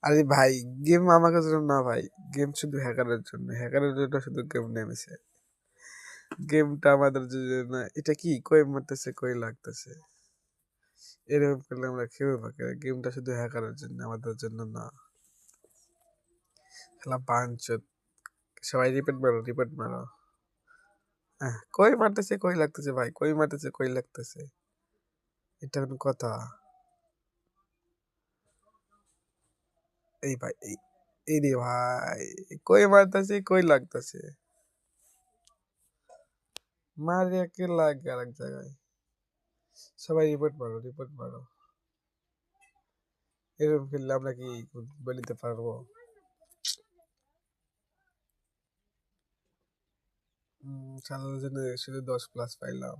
আরে ভাই গেম আমাকে জন্য না ভাই, গেম শুধু হ্যাকারের জন্য, হ্যাকারের জন্য শুধু গেম নেমেছে। গেমটা আমাদের জন্য, এটা কি কই মারতেছে কই লাগতেছে, এরকম করলে আমরা খেলবো পাকে। গেমটা শুধু হ্যাকারের জন্য, আমাদের জন্য না। খেলা বাঞ্চত, সবাই রিপিট মারো রিপিট মারো। কই মারতেছে কই লাগতেছে ভাই, কই মারতেছে কই লাগতেছে, এটা কোনো কথা? এই ভাই এই রে ভাই, কই মারতেছে কই লাগতেছে, মারিয়া কে লাগে আরেক জায়গায়। সবাই রিপোর্ট মারো রিপোর্ট মারো। এরকম খেললে আমরা কি বলিতে পারবো? সারার জন্য শুধু 10 প্লাস পাইলাম।